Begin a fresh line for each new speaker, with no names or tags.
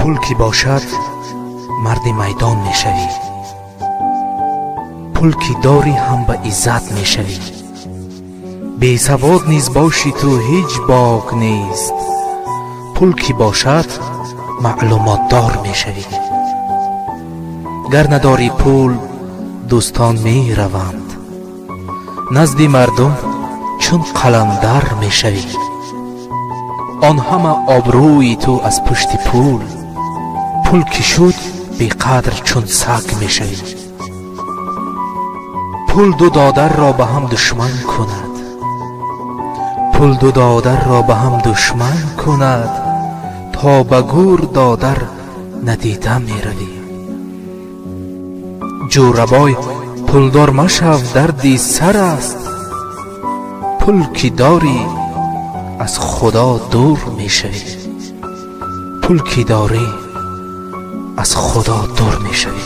پول کی باشد مرد میدان میشوی، پول کی داری هم به عزت میشوی. بی سواد نیز باشی تو هیچ باک نیست، پول کی باشد معلومات دار میشوی. گر نداری پول دوستان می روند، نزد مردم چون قلندر میشوی. آن همه آبروی تو از پشت پول، پول کی شد بی قدر چون سگ میشوی. پول دو دادر را به هم دشمن کند، پول دو دادر را به هم دشمن کند. تا به گور دادر ندیده می روی. جوربای پولدار مشو دردی سر است، پول کی داری از خدا دور می شوی. پول کی داری از خدا دور می شوی.